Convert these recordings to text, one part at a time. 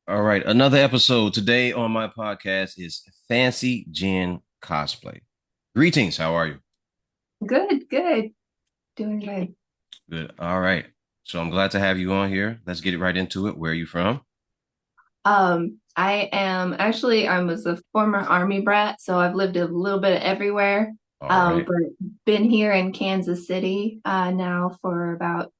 All right, another episode today on my podcast is Fancy Jen Cosplay. Greetings, how are you? Good, good. Doing good. Good. All right. So I'm glad to have you on here. Let's get it right into it. Where are you from? I am actually I was a former army brat, so I've lived a little bit everywhere. All right. But been here in Kansas City now for about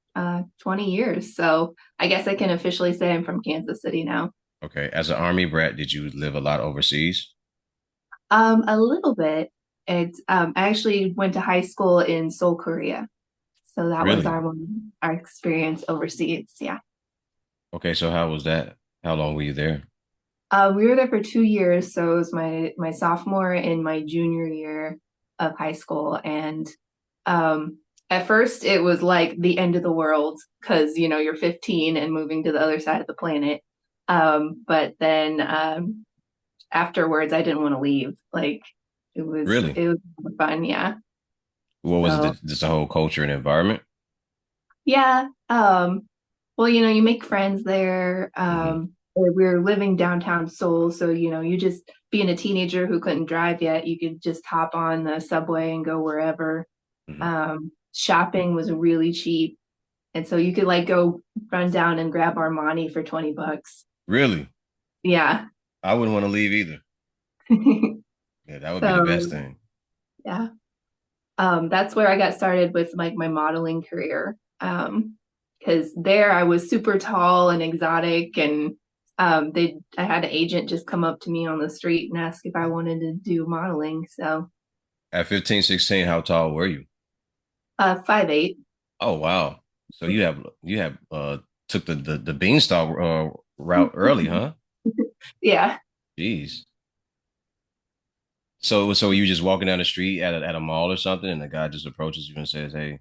20 years. So I guess I can officially say I'm from Kansas City now. Okay. As an army brat, did you live a lot overseas? A little bit. It's I actually went to high school in Seoul, Korea. So that was Really? our experience overseas. Yeah. Okay, so how was that? How long were you there? We were there for 2 years, so it was my sophomore and my junior year of high school. And at first, it was like the end of the world because you're 15 and moving to the other side of the planet. But then afterwards, I didn't want to leave. Like it was Really? it was fun, yeah. What was So it? Just the whole culture and environment? yeah. Well, you make friends there. Hmm. We were living downtown Seoul, so you just being a teenager who couldn't drive yet, you could just hop on the subway and go wherever. Hmm. Shopping was really cheap, and so you could like go run down and grab Armani for $20. Really? Yeah. I wouldn't want to leave either. Yeah, that would be the best So thing. yeah. That's where I got started with like my modeling career. Because there I was super tall and exotic, and I had an agent just come up to me on the street and ask if I wanted to do modeling. So At 15, 16, how tall were you? 5'8". Oh wow. So you have took the beanstalk route early, huh? Yeah. Jeez. So you just walking down the street at a mall or something, and the guy just approaches you and says, "Hey,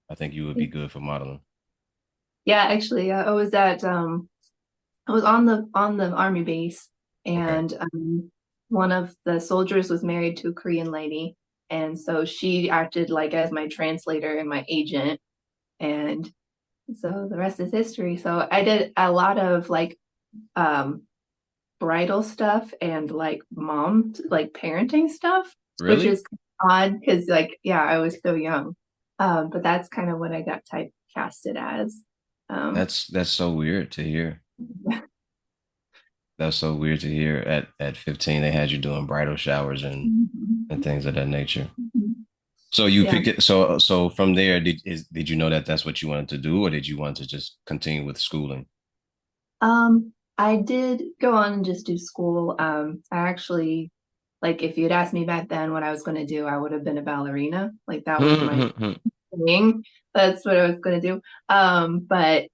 I think you would be good for modeling." Yeah, actually, I was on the army base, Okay. and one of the soldiers was married to a Korean lady, and so she acted like as my translator and my agent, and so the rest is history. So I did a lot of like um bridal stuff and like mom like parenting stuff, which Really? is odd because like yeah, I was so young. But that's kind of what I got typecasted as. Um That's so weird to hear. That's so weird to hear. At 15, they had you doing bridal showers and things of that nature. So you yeah. picked it. So from there, did you know that that's what you wanted to do, or did you want to just continue with schooling? I did go on and just do school. I actually like if you'd asked me back then what I was going to do, I would have been a ballerina. Like that was my thing. That's what I was going to do. But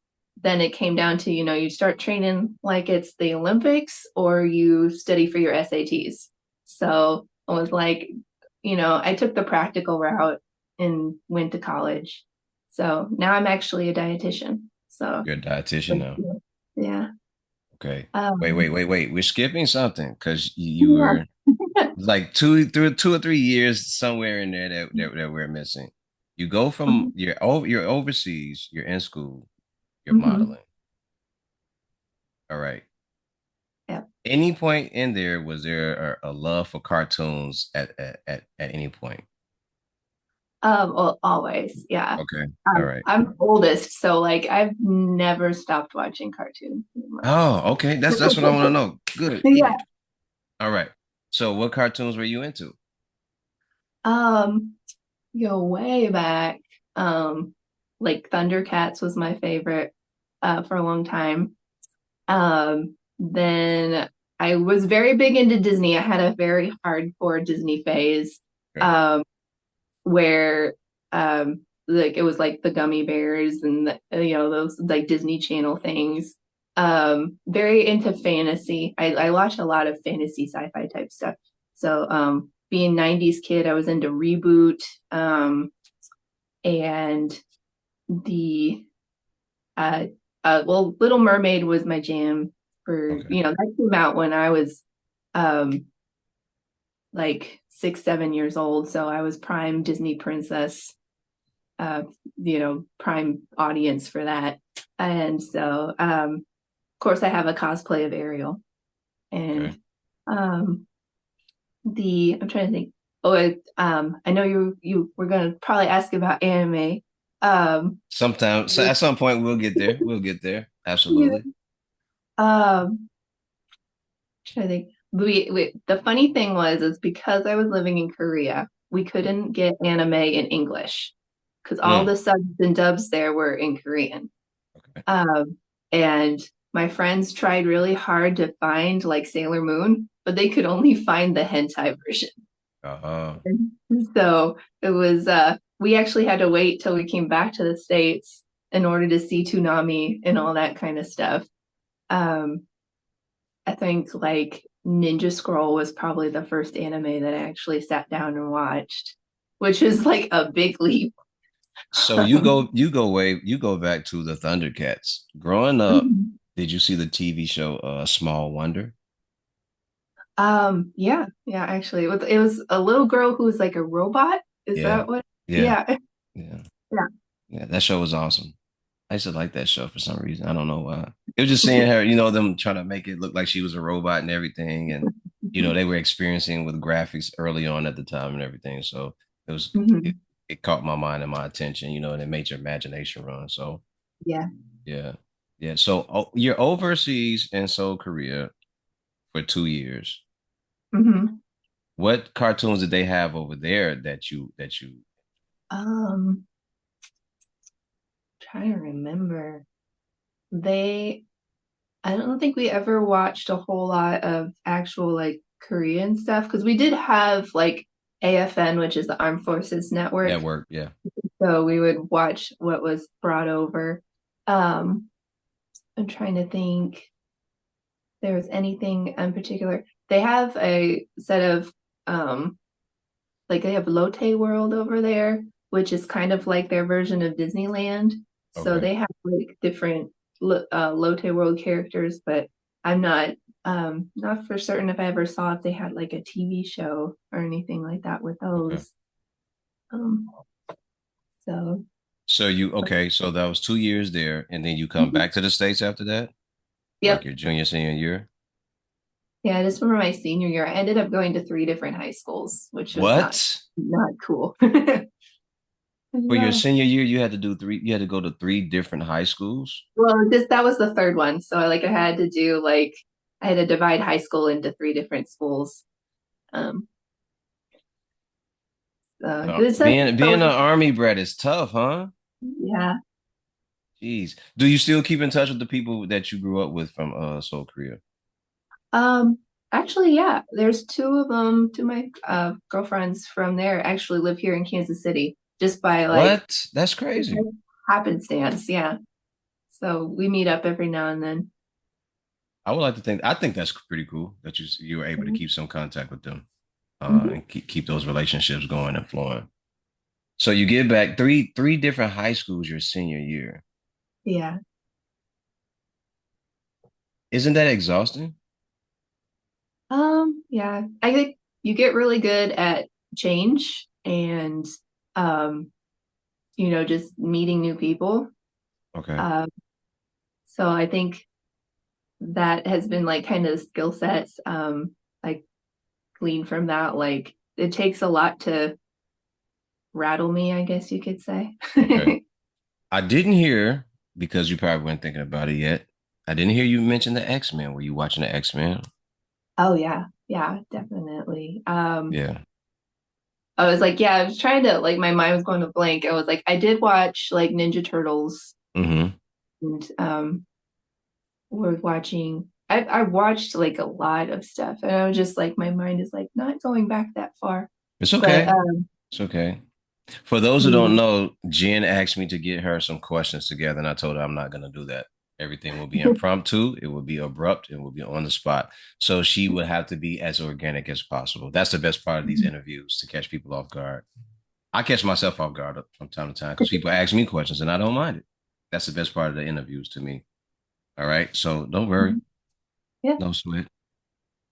then it came down to, you start training like it's the Olympics or you study for your SATs. So I was like, I took the practical route and went to college. So now I'm actually a dietitian. So You're a dietitian now. yeah. Okay. Wait, wait, Um, wait, wait. We're skipping something because you yeah. were like through 2 or 3 years somewhere in there that we're missing. You go from you're overseas, you're in school, you're Mhm. modeling. All right. Yeah. Any point in there was there a love for cartoons at any point? Well, always, yeah. Okay. All right. I'm oldest, so like I've never stopped watching cartoons pretty much. Oh, okay. That's what I want to know. Good, Yeah. good. All right. So what cartoons were you into? Um, Go way back. Um, like Thundercats was my favorite for a long time. Then I was very big into Disney. I had a very hardcore Disney phase. Okay. Um, where like it was like the gummy bears and those like Disney Channel things. Very into fantasy. I watched a lot of fantasy sci-fi type stuff. So being 90s kid, I was into Reboot and the uh well Little Mermaid was my jam for Okay. that came out when I was um like 6 7 years old, so I was prime Disney princess, uh, prime audience for that. And so, course, I have a cosplay of Ariel, and Okay. um, the I'm trying to think. Oh, I know you were gonna probably ask about anime. Sometime, so at some point, we'll get there. We'll get there. Yeah. Absolutely. Trying to think. The funny thing was, is because I was living in Korea, we couldn't get anime in English because all Mm, the subs and dubs there were in Korean. okay. Um, and my friends tried really hard to find like Sailor Moon, but they could only find the hentai version. Uh-huh. So it was we actually had to wait till we came back to the States in order to see Toonami and all that kind of stuff. Um, I think like Ninja Scroll was probably the first anime that I actually sat down and watched, which is like a big leap. So you go back to the Thundercats. Growing up, Mhm. did you see the TV show Small Wonder? Yeah, yeah, actually, it was a little girl who was like a robot. Is Yeah. that what? Yeah. Yeah, Yeah. yeah. Yeah. That show was awesome. I used to like that show for some reason. I don't know why. It was just seeing her, them trying to make it look like she was a robot and everything. And, they were experiencing with graphics early on at the time and everything. So it was, it, Mhm. it caught my mind and my attention, and it made your imagination run. So, Yeah. yeah. Yeah. So you're overseas in Seoul, Korea for 2 years. Hmm. What cartoons did they have over there that you Um, Trying to remember. They, I don't think we ever watched a whole lot of actual like Korean stuff because we did have like AFN, which is the Armed Forces Network. network? Yeah. So we would watch what was brought over. Um, I'm trying to think if there was anything in particular. They have a set of like they have Lotte World over there, which is kind of like their version of Disneyland. So Okay. they have like different Lotte World characters, but I'm not for certain if I ever saw if they had like a TV show or anything like that with Okay. those. Um, so So that was 2 years there, and then you come Mhm. back to the States after that, like Yep. your junior, senior year. Yeah, just remember my senior year, I ended up going to three different high schools, which was not What? not cool. For your Yeah. senior year, you had to go to three different high schools. Well, just that was the third one. So like I had to divide high school into three different schools. Um, No, 'Cause it's such being an so army brat is tough, huh? yeah. Jeez. Do you still keep in touch with the people that you grew up with from Seoul, Korea? Um, Actually, yeah, there's two of them, two of my girlfriends from there actually live here in Kansas City just by like What? That's crazy. happenstance. Yeah. So we meet up every now and then. I think that's pretty cool that you were able to keep some contact with them, Mhm. and keep those relationships going and flowing. So you get back three different high schools your senior year. Yeah. Isn't that exhausting? Yeah, I think you get really good at change and um, just meeting new people. Okay. Um, so I think that has been like kind of the skill sets like gleaned from that. Like it takes a lot to rattle me, I guess you could say. Okay. I didn't hear because you probably weren't thinking about it yet. I didn't hear you mention the X-Men. Were you watching the X-Men? Oh yeah, yeah, definitely. Yeah. I was like, yeah, I was trying to like my mind was going to blank. I was like, I did watch like Ninja Turtles Mm-hmm. and we're watching I watched like a lot of stuff and I was just like my mind is like not going back that far. It's But okay. It's okay. For those who don't yeah. know, Jen asked me to get her some questions together, and I told her I'm not going to do that. Everything will be impromptu, it will be abrupt, it will be on the spot. So she would have to be as organic as possible. That's the best part of these interviews to catch people off guard. I catch myself off guard from time to time because people ask me questions and I don't mind it. That's the best part of the interviews to me. All right. So don't worry. Yeah. No sweat.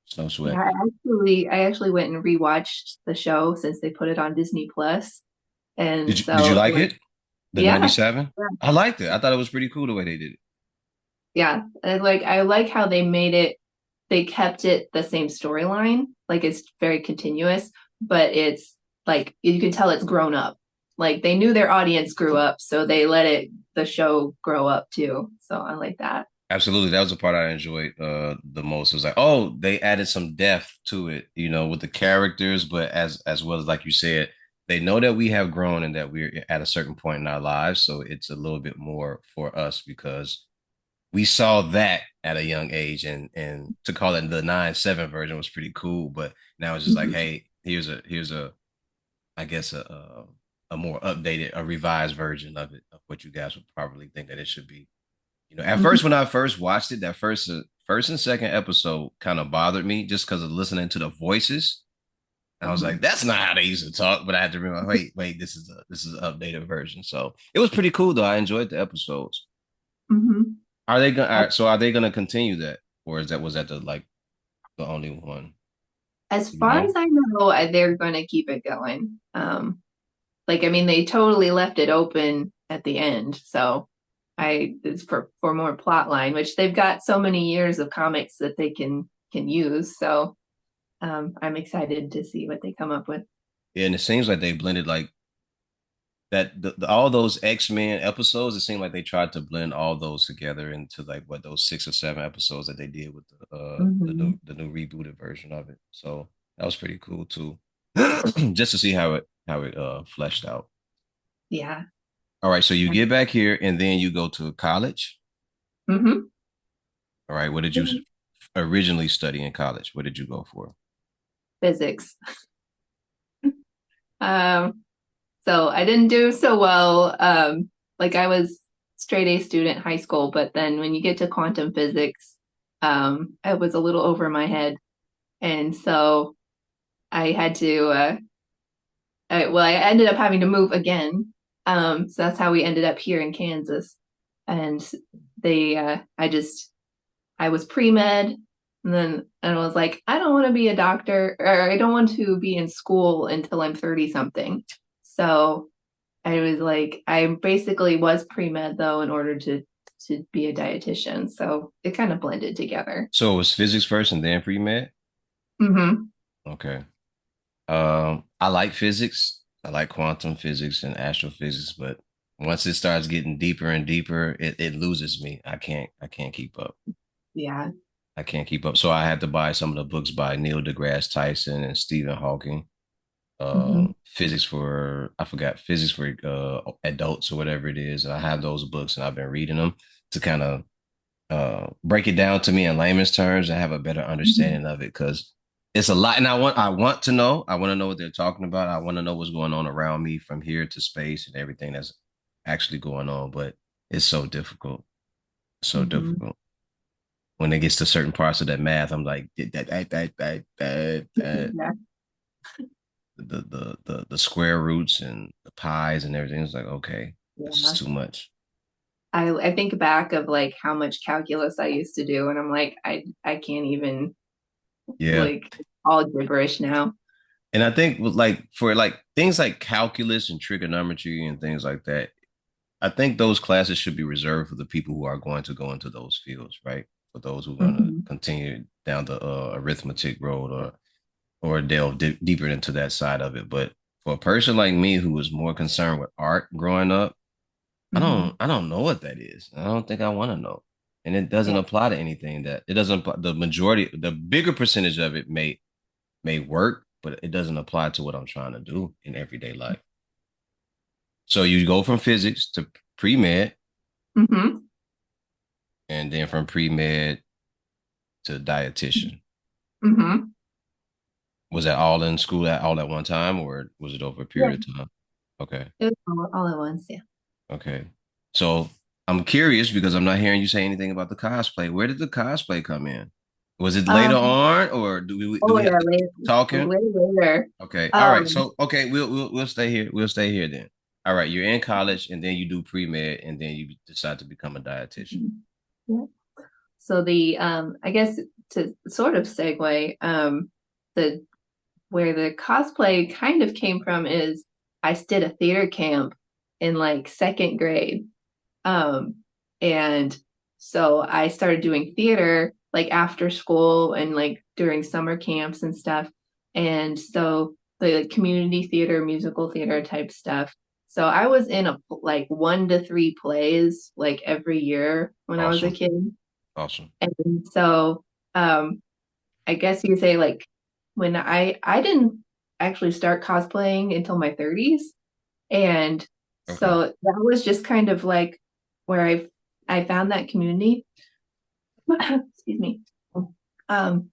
It's no Yeah, sweat. I actually went and rewatched the show since they put it on Disney Plus. And Did you so like like it? The yeah. 97? Yeah. I liked it. I thought it was pretty cool the way they did it. Yeah, I like how they made it. They kept it the same storyline. Like it's very continuous, but it's like you can tell it's grown up. Like they knew their audience grew up, so they let the show grow up too. So I like that. Absolutely. That was the part I enjoyed the most. It was like, oh, they added some depth to it, with the characters, but as well as like you said, they know that we have grown and that we're at a certain point in our lives. So it's a little bit more for us because we saw that at a young age, and to call it the 9/7 version was pretty cool. But now it's just like, Mhm. hey, here's a I guess a more updated, a revised version of it, of what you guys would probably think that it should be. At first Mhm. when I first watched it, that first and second episode kind of bothered me just because of listening to the voices. I was like, Mhm. that's not how they used to talk. But I had to remember, wait, this is an updated version. So it was pretty cool though. I enjoyed the episodes. Mhm. Are they gonna? So are they gonna continue that, or was that the only one? As You far as know? I know, they're going to keep it going. Like I mean, they totally left it open at the end, so it's for more plot line, which they've got so many years of comics that they can use. So I'm excited to see what they come up with. Yeah, and it seems like they blended like that all those X-Men episodes. It seemed like they tried to blend all those together into like what those 6 or 7 episodes that they did with Hmm. the new rebooted version of it. So that was pretty cool too, just to see how it fleshed out. Yeah. All right, so you get back here and then you go to college. Hmm. All right, what did you originally study in college? What did you go for? Physics. Um, so I didn't do so well. Like I was straight A student in high school, but then when you get to quantum physics, I was a little over my head. And so I had to, I ended up having to move again. So that's how we ended up here in Kansas. And I was pre-med, and I was like, I don't want to be a doctor, or I don't want to be in school until I'm 30 something. So I was like, I basically was pre-med though in order to be a dietitian. So it kind of blended together. So it was physics first and then pre-med? Hmm. Okay. I like physics. I like quantum physics and astrophysics, but once it starts getting deeper and deeper, it loses me. I can't keep up. Yeah. I can't keep up. So I had to buy some of the books by Neil deGrasse Tyson and Stephen Hawking. Hmm. Physics for I forgot physics for adults or whatever it is. And I have those books and I've been reading them to kind of break it down to me in layman's terms and have a better understanding of it because it's a lot. And I want to know what they're talking about. I want to know what's going on around me from here to space and everything that's actually going on. But it's so difficult, so Hmm. difficult. When it gets to certain parts of that math, I'm like Yeah. the square roots and the pies and everything. It's like, okay, this is Yeah. too much. I think back of like how much calculus I used to do, and I'm like, I can't even Yeah. like all gibberish now. And I think with like for like things like calculus and trigonometry and things like that, I think those classes should be reserved for the people who are going to go into those fields, right? For those who are going to Hmm. continue down the arithmetic road or delve deeper into that side of it. But for a person like me who was more concerned with art growing up, Hmm. I don't know what that is. I don't think I want to know. And it doesn't Yeah. apply to anything that it doesn't the majority the bigger percentage of it may work, but it doesn't apply to what I'm trying to do in everyday life. So you go from physics to pre-med Hmm. and then from pre-med to dietitian. Hmm. Was that all in school at all at one time or was it over a Yeah. period of time? Okay. It was all at once. Yeah. Okay. So I'm curious because I'm not hearing you say anything about the cosplay. Where did the cosplay come in? Was it later Um. on or do Oh we have yeah. to keep Later. talking? Way later. Okay. All right. Um. So okay, we'll stay here. We'll stay here then. All right, you're in college and then you do pre-med and then you decide to become a dietitian. Yeah. So the I guess to sort of segue, the where the cosplay kind of came from is I did a theater camp in like second grade. Um, and So I started doing theater like after school and like during summer camps and stuff. And so the like, community theater, musical theater type stuff. So I was in a like 1 to 3 plays like every year when I was a Awesome. kid. Awesome. And so I guess you could say like when I didn't actually start cosplaying until my 30s. And Okay. so that was just kind of like where I found that community. Excuse me. Um,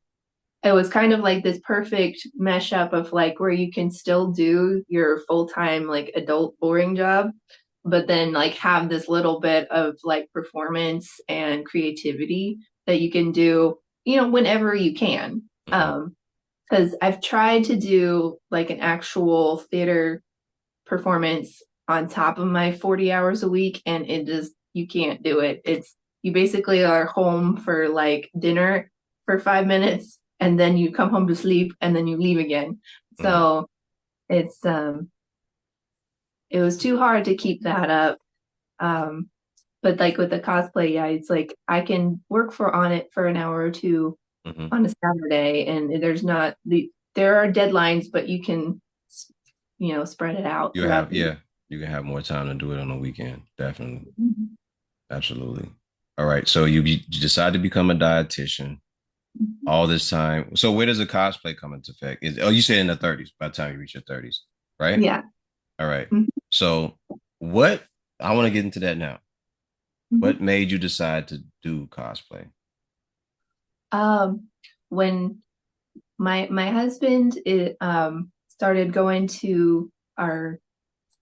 it was kind of like this perfect mesh up of like where you can still do your full-time like adult boring job, but then like have this little bit of like performance and creativity that you can do, whenever you can. Hmm. Because I've tried to do like an actual theater performance on top of my 40 hours a week, and it just, you can't do it. It's, you basically are home for like dinner for 5 minutes, and then you come home to sleep, and then you leave again. Hmm. So it's, it was too hard to keep that up. Um, but like with the cosplay, yeah, it's like I can work for on it for an hour or two Hmm. on a Saturday, and there are deadlines, but you can, spread it out You throughout have, the week. yeah, you can have more time to do it on the weekend. Definitely. Mhm. Absolutely. All right. So you decide to become a dietitian all this time. So where does the cosplay come into effect? You said in the 30s, by the time you reach your 30s, right? Yeah. All right. Mhm. So what I want to get into that now. What Mhm. made you decide to do cosplay? Um, when my husband started going to our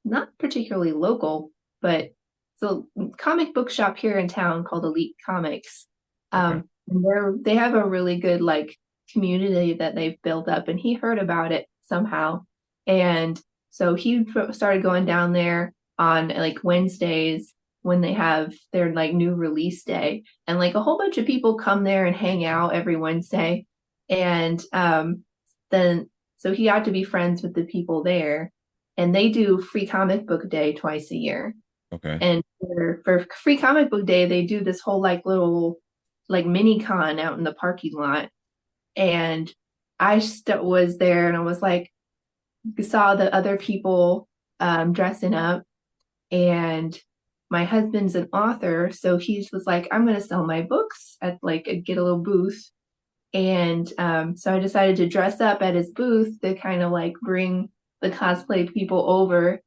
not particularly local, but so comic book shop here in town called Elite Comics. Okay. And they have a really good like community that they've built up, and he heard about it somehow, and so he started going down there on like Wednesdays when they have their like new release day, and like a whole bunch of people come there and hang out every Wednesday, and then so he got to be friends with the people there, and they do free comic book day twice a year. Okay. And for free comic book day, they do this whole like little like mini con out in the parking lot. And was there and I was like, saw the other people dressing up. And my husband's an author. So he was like, I'm going to sell my books at like, get a little booth. And so I decided to dress up at his booth to kind of like bring the cosplay people over.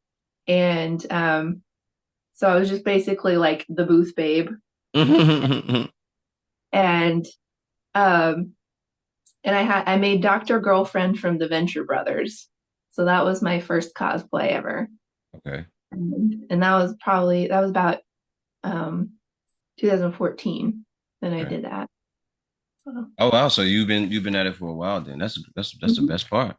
And so I was just basically like the booth babe. And um I made Dr. Girlfriend from the Venture Brothers. So that was my first cosplay ever. Okay. And that was about um 2014 when I Okay. did that. So, Oh wow. So you've been at it for a while then. That's the mhm. best part.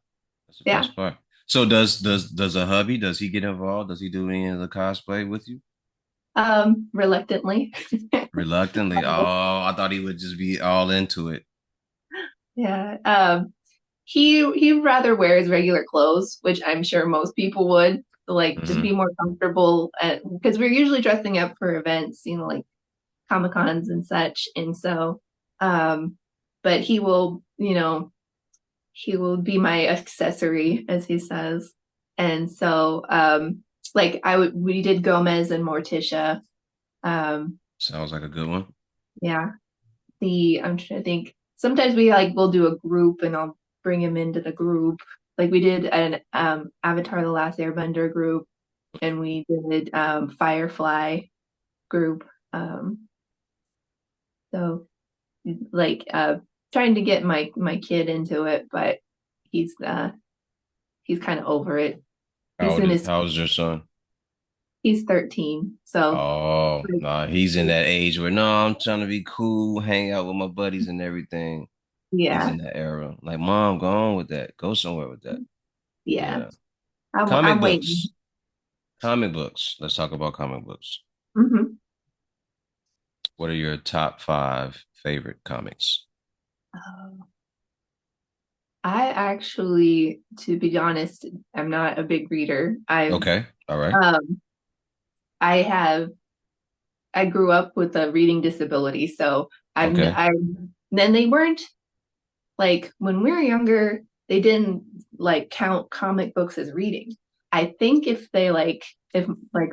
That's the Yeah. best part. So does a hubby, does he get involved? Does he do any of the cosplay with you? Reluctantly. Reluctantly. Oh, I thought he would just be all into it. Yeah. He rather wears regular clothes, which I'm sure most people would, like just Hmm. be more comfortable because we're usually dressing up for events, like Comic Cons and such. And so, but he will be my accessory, as he says. And so, like we did Gomez and Morticia. Um, Sounds like a good one. yeah, I'm trying to think. Sometimes we'll do a group and I'll bring him into the group. Like we did an Avatar: The Last Airbender group, and we did Firefly group. So like trying to get my kid into it, but he's uh he's kind of over it. He's in his How old is your son? he's 13. So Oh, like, nah, he's in that age where no, I'm trying to be cool, hang out with my buddies and everything. He's yeah, in that era. Like, mom, go on with that. Go somewhere with that. yeah. Yeah. I'm Comic waiting. books. Comic books. Let's talk about comic books. Hmm. What are your top five favorite comics? I actually, to be honest, I'm not a big reader. Okay. All right. Um I have I grew up with a reading disability, so Okay. I then they weren't like when we were younger, they didn't like count comic books as reading. I think if like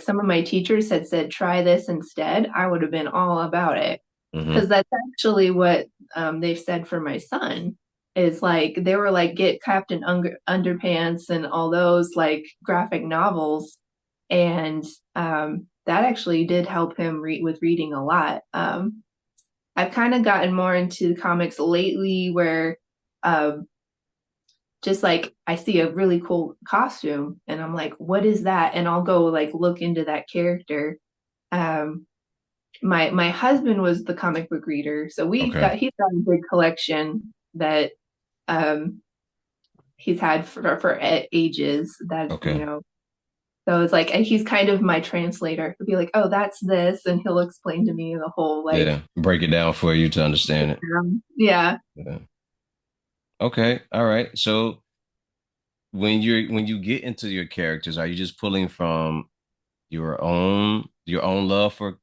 some of my teachers had said try this instead, I would have been all about it. Hmm. Because that's actually what they've said for my son is like they were like get Captain Underpants and all those like graphic novels, and that actually did help him read with reading a lot. I've kind of gotten more into comics lately where um, just like I see a really cool costume and I'm like, what is that? And I'll go like look into that character. Um, my husband was the comic book reader, so Okay. he's got a big collection that um, he's had for ages. That Okay. so it's like he's kind of my translator. He'll be like, oh, that's this, and he'll explain to me the whole like, Yeah. Break it down for you to understand it. yeah. Yeah. Okay. All right. So when you get into your characters, are you just pulling from your own love for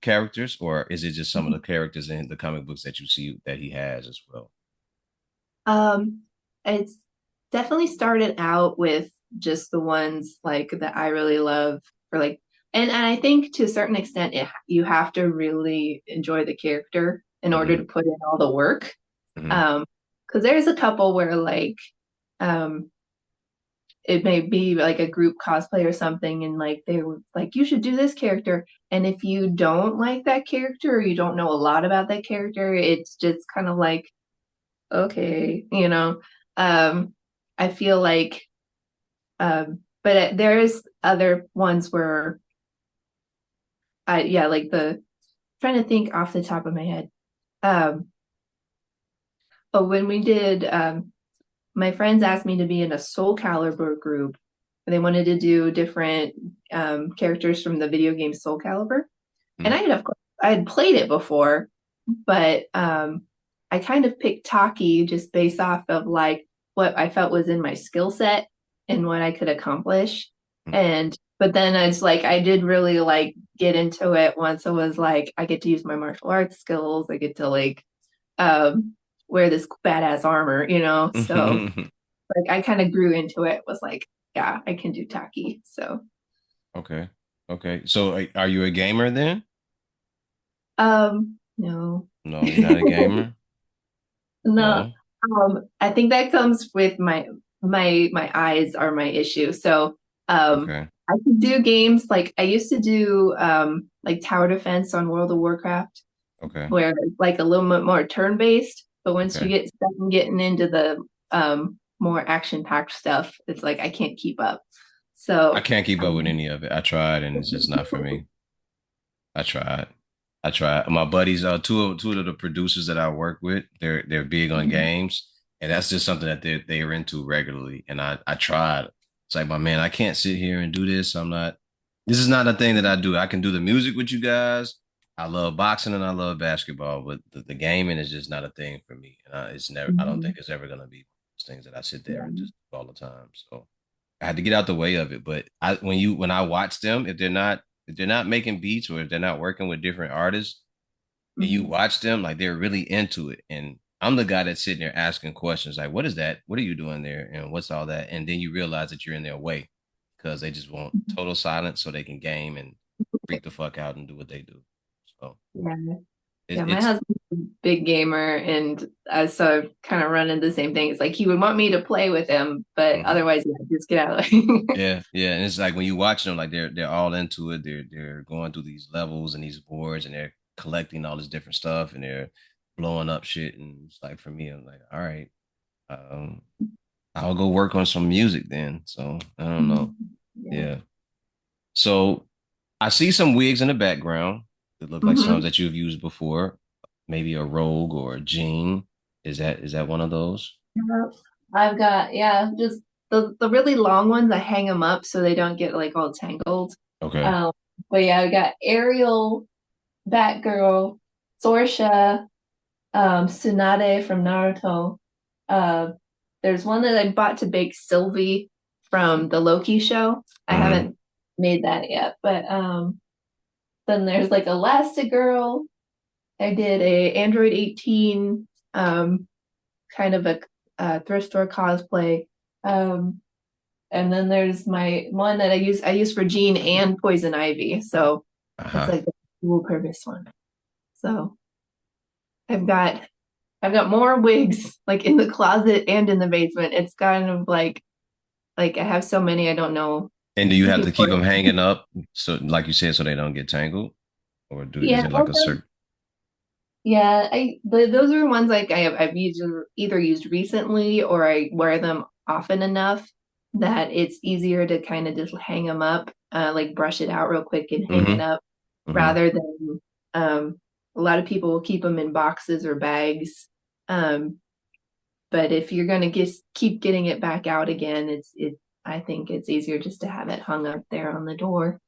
characters, or is it just some of the characters in the comic books that you see that he has as well? Um, it's definitely started out with just the ones like that I really love for like, and I think to a certain extent, you have to really enjoy the character in order Hmm. to put in all the work. Hmm. Um, because there's a couple where um, it may be like a group cosplay or something, and like they were like, you should do this character. And if you don't like that character or you don't know a lot about that character, it's just kind of like okay, um, I feel like, but there's other ones where yeah, like trying to think off the top of my head. Um, but when we did, my friends asked me to be in a Soul Calibur group. They wanted to do different characters from the video game Soul Calibur, and Hmm. of course, I had played it before, but I kind of picked Taki just based off of like what I felt was in my skill set and what I could accomplish. And but then it's like I did really like get into it once it was like I get to use my martial arts skills. I get to like um wear this badass armor, So like I kind of grew into it, was like, yeah, I can do Taki. So Okay. Okay. So are you a gamer then? no. No, you're not a gamer. No, No. I think that comes with my eyes are my issue. So Okay. I could do games like I used to do like tower defense on World of Warcraft, Okay. where it's like a little bit more turn-based. But once you Okay. get stuck in getting into the more action-packed stuff, it's like I can't keep up. I So can't keep up with um, any of it. I tried and it's just not for me. I tried. I tried. My buddies, two of the producers that I work with, they're big on games, and that's just something that they're into regularly. And I tried. It's like, my man, I can't sit here and do this. I'm not. This is not a thing that I do. I can do the music with you guys. I love boxing and I love basketball, but the gaming is just not a thing for me. And it's never. I don't think mhm, it's ever gonna be things that I sit there and yeah. just do all the time. So I had to get out the way of it. But when I watch them, if they're not making beats or if they're not working with different artists and you Mhm, watch them, like they're really into it. And I'm the guy that's sitting there asking questions like, what is that? What are you doing there? And what's all that? And then you realize that you're in their way because they just want mhm. total silence so they can game and freak the fuck out and do what they do. So Yeah. Yeah, it, my it's husband's a big gamer, and so I've kind of run into the same thing. It's like he would want me to play with him, but mhm. otherwise, yeah, just get out. Yeah, yeah, and it's like when you watch them, like they're all into it. They're going through these levels and these boards, and they're collecting all this different stuff, and they're blowing up shit. And it's like for me, I'm like, all right, um, I'll go work on some music then. So I don't know. Yeah. Yeah. So I see some wigs in the background that look like some Hmm. that you've used before. Maybe a Rogue or a Jean. Is that one of those? Yeah. I've got, yeah, just the really long ones. I hang them up so they don't get like all tangled. Okay. Um, but yeah, I got Ariel, Batgirl, Sorsha, Tsunade from Naruto. Uh, there's one that I bought to bake Sylvie from the Loki show. I Hmm. haven't made that yet, but Then there's like Elastigirl. I did a Android 18 kind of a thrift store cosplay. Um, and then there's my one that I use for Jean and Poison Ivy. So it's Uh-huh. like a dual purpose one. So I've got I've got more wigs like in the closet and in the basement. It's kind of like I have so many I don't know. And do you have to keep People, them hanging up so like you said so they don't get tangled? Or is yeah, it like a certain yeah. Those are ones like I've either used recently or I wear them often enough that it's easier to kind of just hang them up, like brush it out real quick and hang it mm-hmm, up mm-hmm. rather than a lot of people will keep them in boxes or bags. Um, but if you're gonna keep getting it back out again, I think it's easier just to have it hung up there on the door.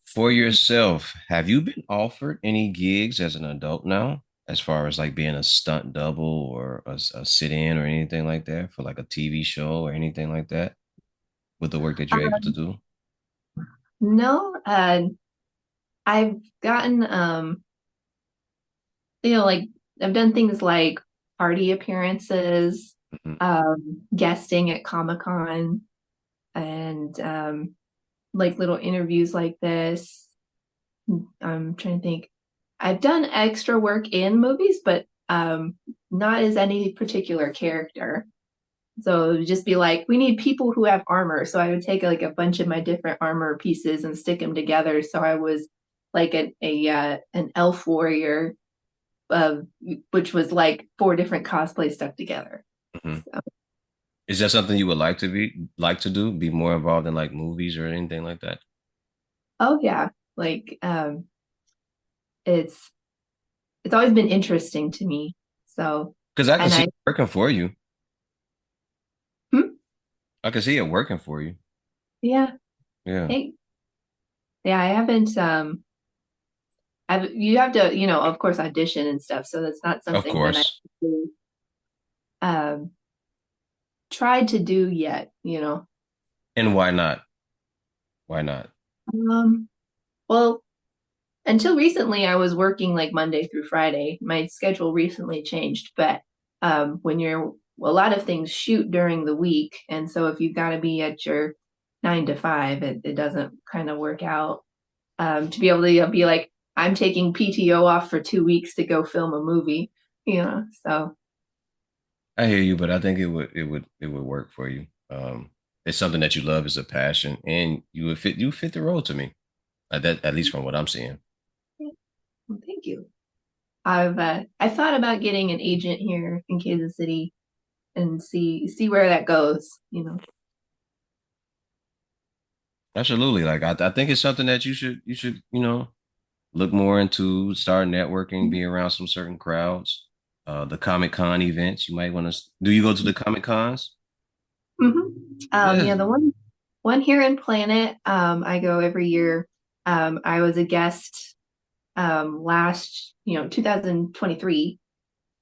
For yourself, have you been offered any gigs as an adult now, as far as like being a stunt double or a sit-in or anything like that for like a TV show or anything like that with the work that you're able to do? No, I've gotten like I've done things like party appearances, Mhm. guesting at Comic-Con, and like little interviews like this. I'm trying to think. I've done extra work in movies, but not as any particular character. So it would just be like, we need people who have armor. So I would take like a bunch of my different armor pieces and stick them together. So I was like an elf warrior, uh, which was like four different cosplays stuck together. Mhm. So, Is that something you would like to do? Be more involved in like movies or anything like that? oh yeah, like it's it's always been interesting to me. So, Because I can and see it working for you. hmm, I can see it working for you. yeah, Yeah, hey, yeah, I haven't. You have to, of course, audition and stuff. So that's not of something that I course. really, um tried to do yet. And why not? Why not? Um, well, until recently, I was working like Monday through Friday. My schedule recently changed, but when a lot of things shoot during the week, and so if you've got to be at your 9 to 5, it doesn't kind of work out. To be able to be like, I'm taking PTO off for 2 weeks to go film a movie. So I hear you, but I think it would work for you. It's something that you love, is a passion, and you would fit the role to me. That at least from what I'm seeing. well, thank you. I thought about getting an agent here in Kansas City and see where that goes. Absolutely. Like I think it's something that you should, look more into, start networking, be around some certain crowds. The Comic Con events, you might want to do you go to the Comic Cons? Yeah, Yes. the one here in Planet, I go every year. I was a guest last, 2023,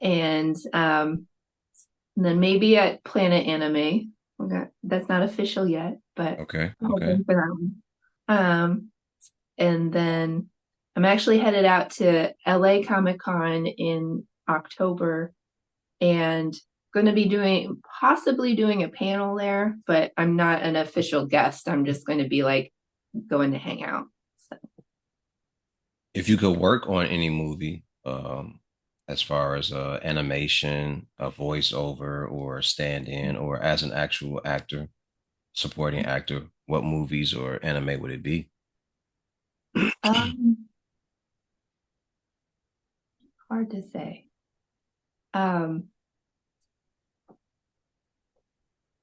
and then maybe at Planet Anime. Okay, that's not official yet, but Okay. I'm Okay. hoping for that one. And then I'm actually headed out to LA Comic Con in October and going to be possibly doing a panel there, but I'm not an official guest. I'm just going to be like going to hang out. So, If you could work on any movie, as far as animation, a voiceover, or stand-in, or as an actual actor, supporting actor, what movies or anime would it be? um, hard to say. Um,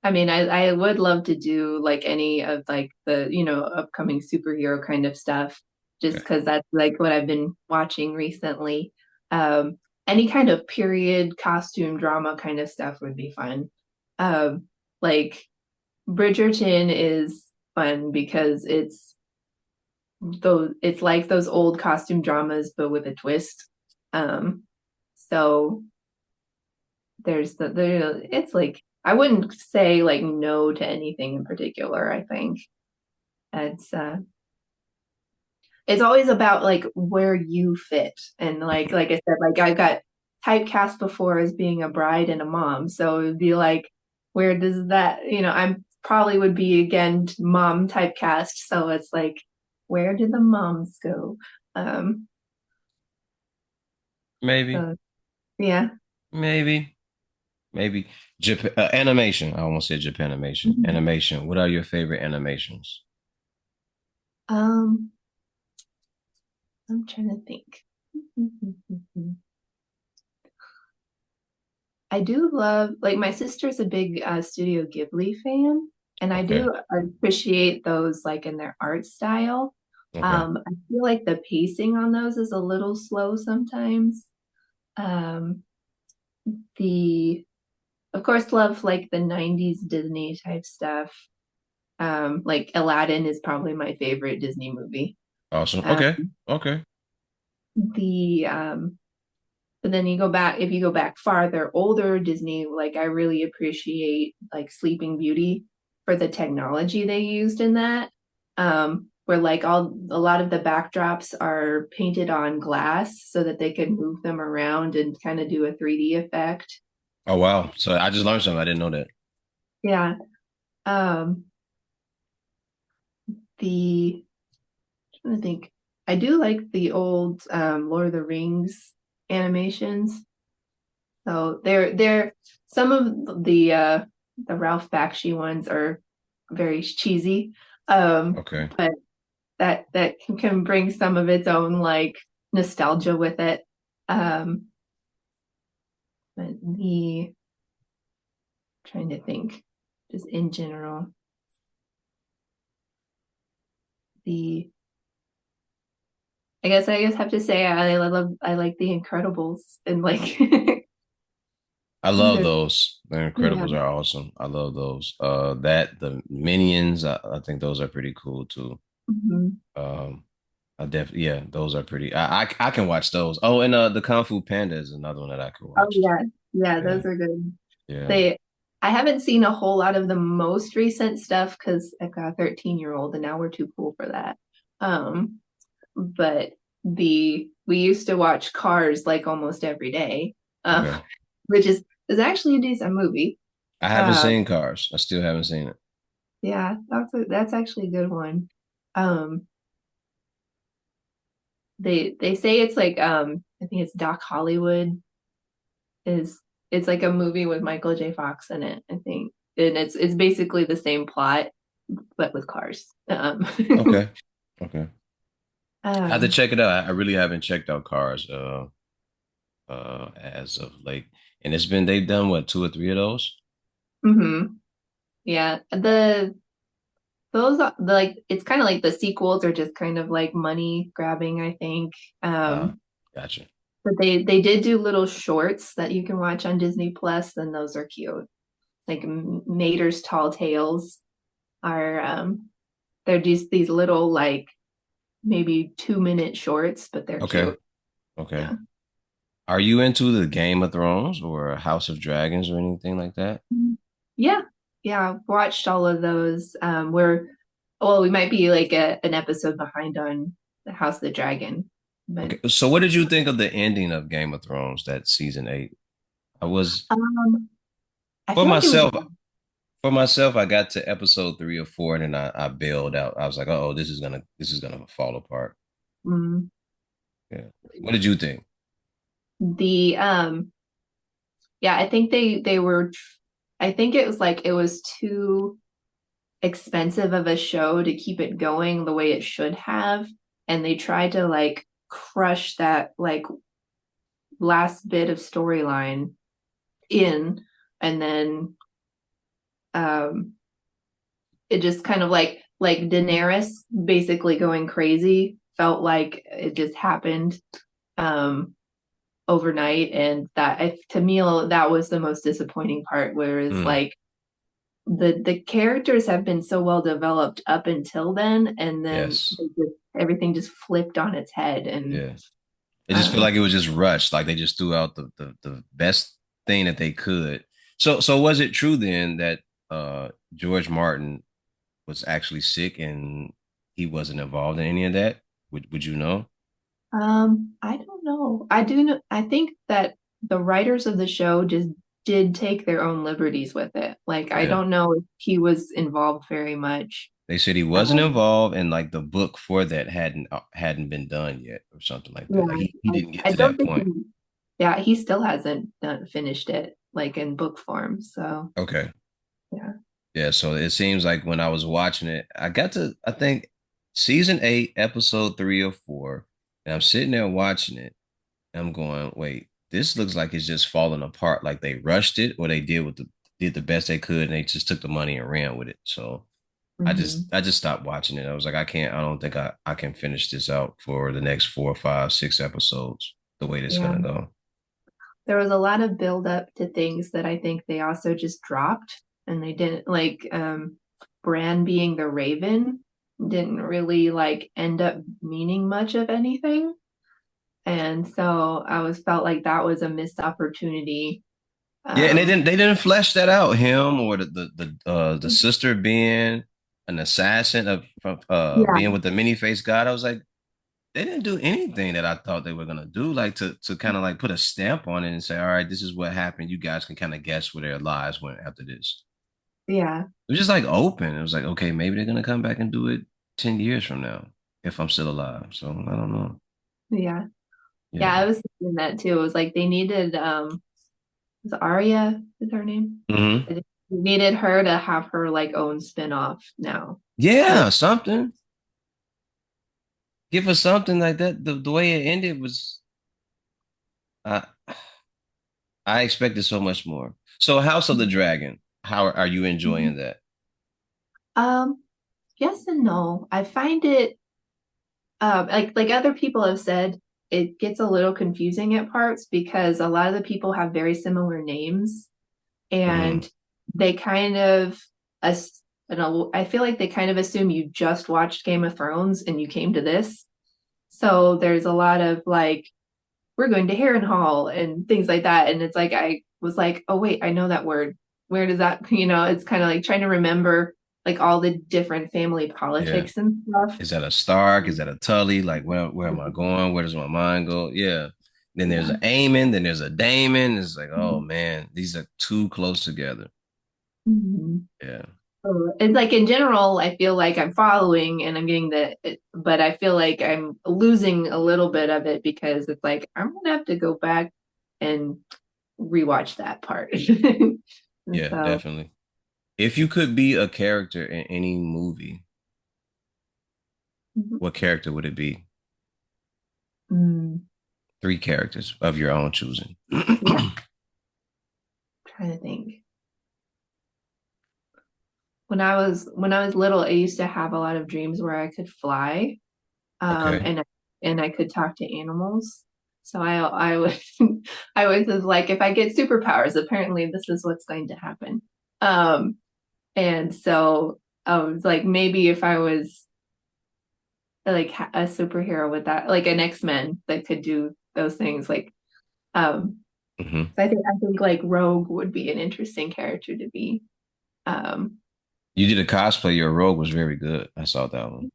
I mean, I would love to do like any of like the, upcoming superhero kind of stuff, just Okay. because that's like what I've been watching recently. Um, any kind of period costume drama kind of stuff would be fun. Like Bridgerton is fun because it's like those old costume dramas, but with a twist. So it's like I wouldn't say like no to anything in particular. I think it's it's always about like where you fit. And like I said, like I got typecast before as being a bride and a mom. So it would be like, where does that, I'm probably would be again mom typecast. So it's like, where did the moms go? Um, Maybe, so yeah. maybe, maybe. Japan animation. I almost said Japan animation. Mhm. Animation. What are your favorite animations? Um, I'm trying to think. I do love, like, my sister's a big Studio Ghibli fan, and I Okay. do appreciate those, like, in their art style. Okay. I feel like the pacing on those is a little slow sometimes. Um, the, of course, love like the 90s Disney type stuff. Like Aladdin is probably my favorite Disney movie. Awesome. Um, Okay. Okay. the But then if you go back farther, older Disney, like I really appreciate like Sleeping Beauty for the technology they used in that. Where like a lot of the backdrops are painted on glass so that they could move them around and kind of do a 3D effect. Oh wow. So I just learned something. I didn't know that. Yeah. Um, the I think I do like the old Lord of the Rings animations. So they're some of the Ralph Bakshi ones are very cheesy. Okay. But that can bring some of its own like nostalgia with it. Um, but the trying to think just in general, the I guess have to say I like the Incredibles and like I love the those. The yeah. Incredibles are awesome. I love those. That the Minions, I think those are pretty cool too. Mhm. Um, I definitely, yeah, those are pretty. I can watch those. Oh, and the Kung Fu Panda is another one that I could Oh watch. yeah, yeah, Yeah, those are good. yeah. They I haven't seen a whole lot of the most recent stuff because I've got a 13-year-old and now we're too cool for that. Um, but the we used to watch Cars like almost every day, Okay. which is actually a decent movie. I haven't Uh, seen Cars. I still haven't seen it. yeah, that's actually a good one. Um, they say it's like I think it's Doc Hollywood is it's like a movie with Michael J. Fox in it, I think. And it's basically the same plot, but with cars. Okay. Okay. I have to um, check it out. I really haven't checked out Cars as of late. And it's been they've done what, two or three of those? mhm. Yeah, those are like it's kind of like the sequels are just kind of like money grabbing, I think. Uh, Um, gotcha. but they did do little shorts that you can watch on Disney Plus, and those are cute. Like Mater's Tall Tales are they're just these little like maybe 2-minute shorts, but they're Okay. cute. Okay. Yeah. Are you into the Game of Thrones or House of Dragons or anything like that? Yeah. Yeah. I've watched all of those. We might be like an episode behind on the House of the Dragon, but Okay. So what did you think of the ending of Game of Thrones, that season eight? I was um, I for feel like it was, myself, for myself, I got to episode three or four and then I bailed out. I was like, oh, this is gonna fall apart. mm, Yeah. What did you think? the yeah, I think they were, I think it was like it was too expensive of a show to keep it going the way it should have, and they tried to like crush that like last bit of storyline in, and then um it just kind of like Daenerys basically going crazy felt like it just happened um overnight, and to me that was the most disappointing part, whereas Hmm. like the characters have been so well developed up until then, and then Yes. everything just flipped on its head. And Yeah. It just felt um like it was just rushed. Like they just threw out the best thing that they could. So was it true then that George Martin was actually sick and he wasn't involved in any of that? Would you know? I don't know. I do know, I think that the writers of the show just did take their own liberties with it. Like, I Yeah. don't know if he was involved very much. They said he wasn't Um, involved, and like the book for that hadn't been done yet, or something like that. Like yeah, he didn't get I to don't that think point. yeah, he still hasn't finished it like in book form. So, Okay. yeah. Yeah, so it seems like when I was watching it, I got to, I think, season 8, episode 3 or 4, and I'm sitting there watching it, and I'm going, wait, this looks like it's just falling apart. Like they rushed it, or they did the best they could, and they just took the money and ran with it. So Hmm. I just stopped watching it. I was like, I don't think I can finish this out for the next 4, 5, 6 episodes the way this Yeah. gonna go. There was a lot of build up to things that I think they also just dropped and they didn't like Bran being the Raven didn't really like end up meaning much of anything. And so I was felt like that was a missed opportunity. Yeah, and Um they didn't flesh that out, him or the sister being an assassin of yeah, being with the many faced god. I was like, they didn't do anything that I thought they were gonna do, like to kind of like put a stamp on it and say, all right, this is what happened. You guys can kind of guess where their lives went after this. yeah, It was just like open. It was like, okay, maybe they're gonna come back and do it 10 years from now if I'm still alive. So I don't know. yeah. Yeah, Yeah. I was thinking that too. It was like they needed is Arya is her name? Hmm. They needed her to have her like own spin-off now. Yeah, Like something. Give us something like that. The way it ended was I I expected so much more. So House of the Dragon, how are you enjoying that? um yes and no. I find it like other people have said, it gets a little confusing at parts because a lot of the people have very similar names Hmm. and they kind of as I don't know, I feel like they kind of assume you just watched Game of Thrones and you came to this. So there's a lot of like, we're going to Harrenhal and things like that. And it's like I was like, oh wait, I know that word. Where does that, it's kind of like trying to remember like all the different family Yeah. politics and stuff. Is that a Stark? Is that a Tully? Like where am I going? Where does my mind go? Yeah. Then there's Yeah. an Aemon, then there's a Damon. It's like, oh man, these are too close together. Mhm. Yeah. It's like in general, I feel like I'm following and I'm getting but I feel like I'm losing a little bit of it because it's like I'm gonna have to go back and rewatch that part. And Yeah, so, definitely. If you could be a character in any movie, what character would it be? mm, 3 characters of your own choosing. yeah, trying to think. When I was little, I used to have a lot of dreams where I could fly, Okay. and I could talk to animals. So I was I was just like, if I get superpowers, apparently this is what's going to happen. Um, and so I was like, maybe if I was like a superhero with that, like an X-Men that could do those things, like Hmm. so I think like Rogue would be an interesting character to be. Um, You did a cosplay. Your robe was very good. I saw that one.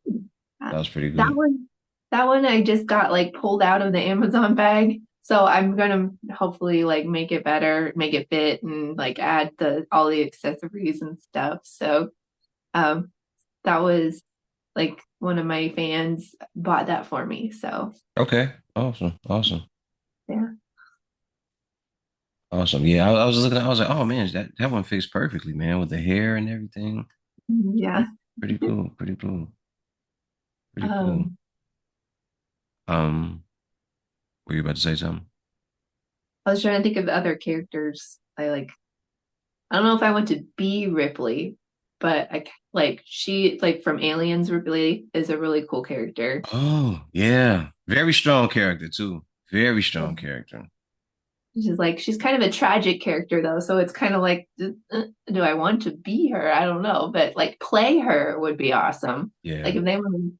uh, That was pretty that good. one that one I just got like pulled out of the Amazon bag. So I'm gonna hopefully like make it better, make it fit and like add the all the accessories and stuff. So um that was like one of my fans bought that for me. So Okay. Awesome. Awesome. yeah. Awesome. Yeah, I was looking. I was like, oh man, that one fits perfectly, man, with the hair and everything. Yeah. Pretty cool. Pretty cool. Pretty cool. Um Were you about to say something? I was trying to think of other characters. I don't know if I want to be Ripley, but like she like from Aliens Ripley is a really cool character. Oh, yeah. Very strong character too. Very strong character. She's kind of a tragic character though, so it's kind of like do I want to be her? I don't know, but like play her would be awesome. Like Yeah. if they And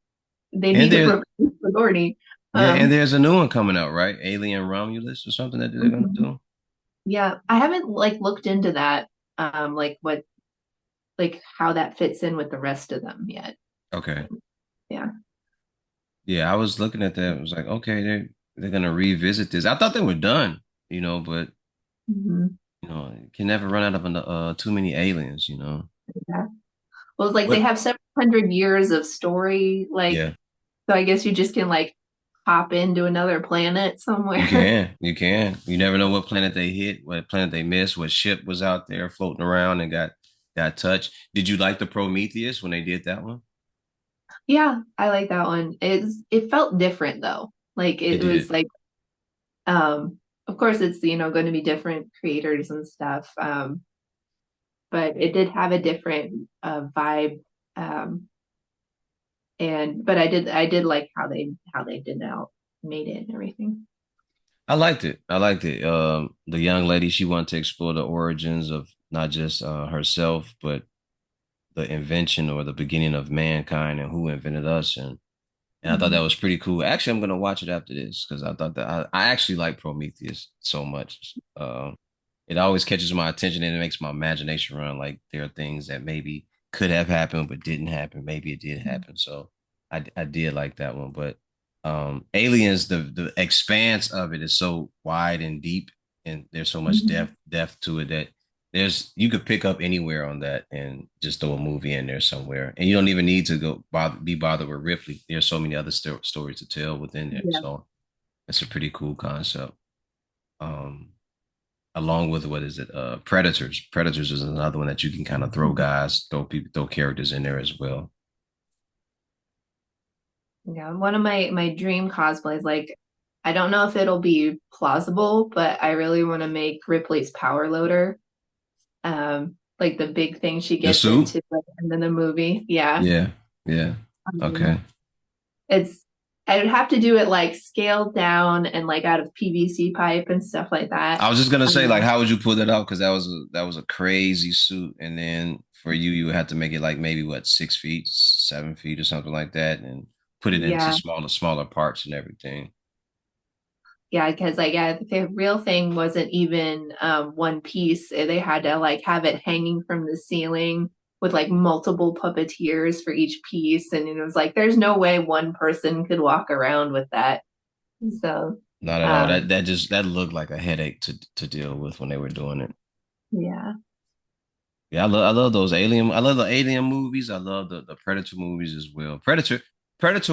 need to there, replace Sigourney. yeah, and Um, there's a new one coming out, right? Alien Romulus or something that they're gonna mhm. do. Yeah, I haven't like looked into that, like what like how that fits in with the rest of them yet. Okay. Yeah. Yeah, I was looking at that. It was like, okay, they're gonna revisit this. I thought they were done, but Mhm. you can never run out of too many aliens. Yeah. Well, it's like they What? have 700 years of story, like Yeah, so I guess you just can like hop into another planet you somewhere. can. You can. You never know what planet they hit, what planet they missed, what ship was out there floating around and got touched. Did you like the Prometheus when they did that one? Yeah, I like that one. It felt different though. Like It it was did. like of course it's going to be different creators and stuff. But it did have a different vibe. Um and but I did like how they did out made it and everything. I liked it. I liked it. The young lady, she wanted to explore the origins of not just herself, but the invention or the beginning of mankind and who invented us. And I thought that Mhm. was pretty cool. Actually, I'm gonna watch it after this because I thought that I actually like Prometheus so much. It always catches my attention and it makes my imagination run. Like there are things that maybe could have happened but didn't happen. Maybe it did happen. So I did like that one. But Aliens, the expanse of it is so wide and deep, and there's so much Mhm. depth to it that you could pick up anywhere on that and just throw a movie in there somewhere, and you don't even need to be bothered with Ripley. There's so many other stories to tell within there, Yeah. so it's a pretty cool concept. Um, Along with what is it? Predators. Predators is another one that you can kind of throw guys, throw people, throw characters in there as well. Yeah, one of my dream cosplays, like I don't know if it'll be plausible, but I really want to make Ripley's power loader. Like the big thing she The gets suit. into like, and then the movie. Yeah. Yeah, yeah. Okay. Um, it's I would have to do it like scaled down and like out of PVC pipe and stuff like that. I was just gonna say, like, Um, how would you pull that out? Because that was a crazy suit, and then for you, you would have to make it like maybe what 6 feet, 7 feet, or something like that, and put it into yeah. smaller parts and everything. Yeah, because like yeah, the real thing wasn't even one piece. They had to like have it hanging from the ceiling with like multiple puppeteers for each piece, and it was like there's no way one person could walk around with that. So, Not at all. That um, that just that looked like a headache to deal with when they were doing it. yeah. Yeah, I love those alien. I love the alien movies. I love the Predator movies as well. Predator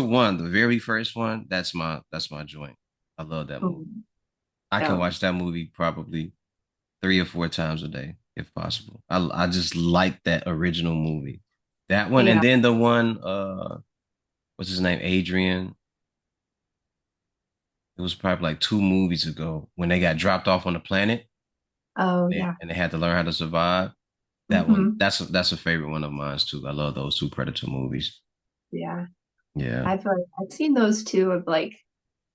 one, the very first one. That's my joint. I love that movie. Mm. I can Oh, watch that movie probably 3 or 4 times a day if possible. I just like that original movie. That one, and yeah. then the one, what's his name? Adrian. It was probably like 2 movies ago when they got dropped off on the planet Oh, and yeah. they had to learn how to survive. That one, Hmm. that's a favorite one of mine too. I love those two Predator movies. Yeah. Yeah. I've seen those two of like,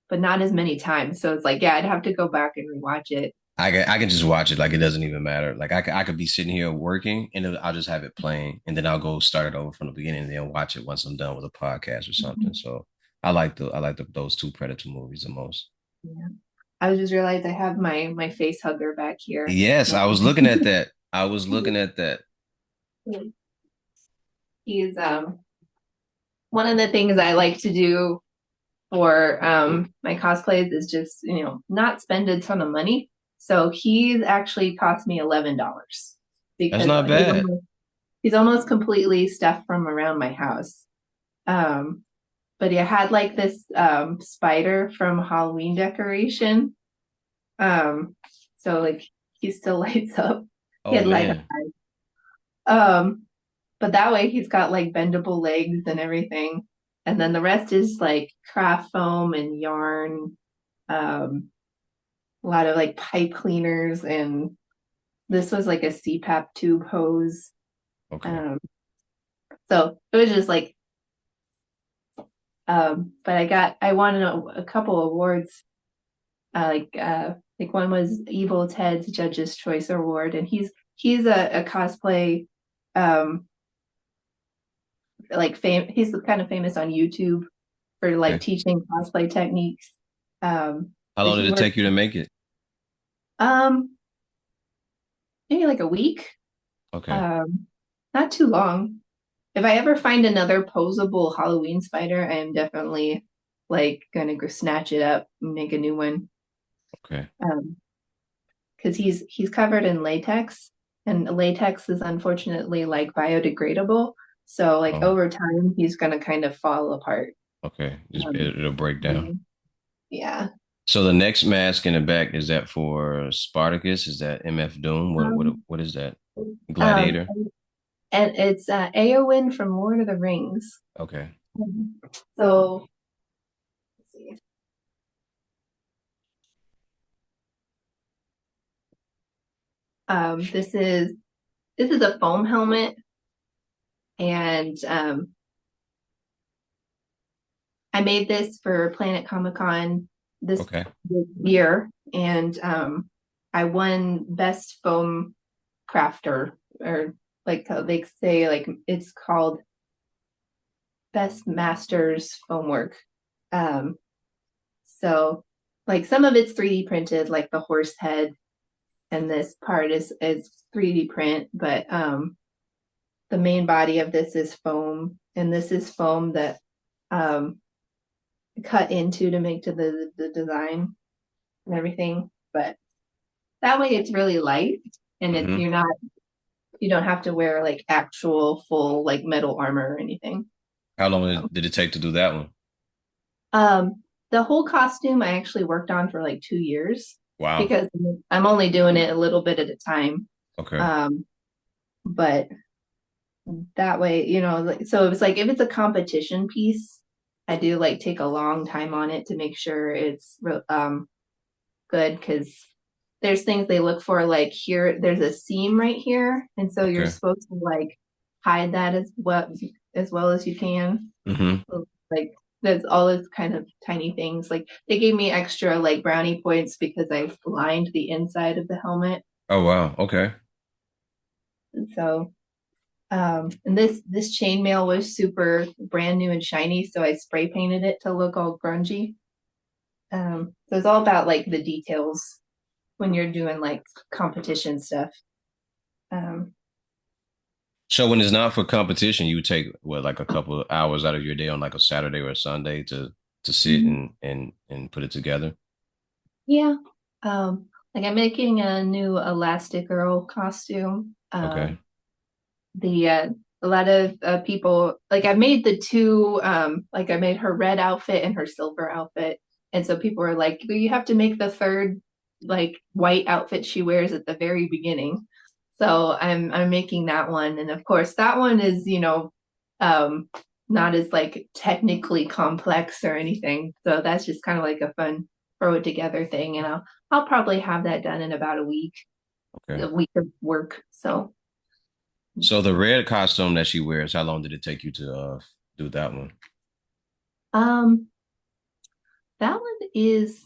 but not as many times. So it's like, yeah, I'd have to go back and rewatch it. I can just watch it like it doesn't even matter. Like I could be sitting here working and I'll just have it playing and then I'll go start it over from the beginning and then watch it once I'm done with a podcast or something. Mhm. So I like those two Predator movies the most. Yeah. I just realized I have my face hugger back here. Yes, I was looking at that. I was looking at that. He's one of the things I like to do for my cosplays is just, not spend a ton of money. So he's actually cost me $11 That's because not bad. he's almost completely stuffed from around my house. Um, but he had like this spider from Halloween decoration. Um, so like he still lights up. He Oh had light up. man. Um, but that way he's got like bendable legs and everything. And then the rest is like craft foam and yarn, um, a lot of like pipe cleaners, and this was like a CPAP tube hose. Okay. Um, so it was just like, but I won a couple awards. Like one was Evil Ted's Judge's Choice Award, and he's a cosplay, um, he's kind of famous on YouTube for like Okay. teaching cosplay techniques. How But long he did it worked take you to make it? um maybe like a week. Okay. Um, not too long. If I ever find another posable Halloween spider, I am definitely. like gonna go snatch it up and make a new one. Okay. Because he's covered in latex, and latex is unfortunately like biodegradable. So like Oh, over time, he's gonna kind of fall apart. okay. Just Um, it'll break down. yeah. So the next mask in the back, is that for Spartacus? Is that MF Doom? Um, What is that? um, Gladiator? and it's Eowyn from Lord of the Rings. Okay. So let's see. This is a foam helmet, and I made this for Planet Comic Con Okay. this year, and I won Best Foam Crafter, or like they say, like it's called Best Masters Foamwork. Um, so like some of it's 3D printed, like the horse head, and this part is 3D print, but the main body of this is foam, and this is foam that um cut into to make to the design and everything. But that way it's really light, and it's Hmm. you don't have to wear like actual full like metal armor or anything. How long So, did it take to do that one? the whole costume I actually worked on for like 2 years Wow. because I'm only doing it a little bit at a time. Okay. Um, but that way, like, so it's like if it's a competition piece, I do like take a long time on it to make sure it's good because there's things they look for like here there's a seam right here, and so you're Okay. supposed to like hide that as well as you can. Hmm. So, like there's all those kind of tiny things. Like they gave me extra like brownie points because I lined the inside of the helmet. Oh wow. Okay. And so and this chainmail was super brand new and shiny, so I spray painted it to look all grungy. So it's all about like the details when you're doing like competition stuff. Um, So when it's not for competition, you would take what, like a couple of hours out of your day on like a Saturday or a Sunday to sit Mhm. and put it together. Yeah. Like I'm making a new Elastic Girl costume. Okay. The A lot of people like I made the two like I made her red outfit and her silver outfit, and so people were like, well, you have to make the third like white outfit she wears at the very beginning. So I'm making that one, and of course that one is um not as like technically complex or anything. So that's just kind of like a fun throw it together thing, and I'll probably have that done in about Okay. a week of work. So So the red costume that she wears, how long did it take you to do that one? um that one is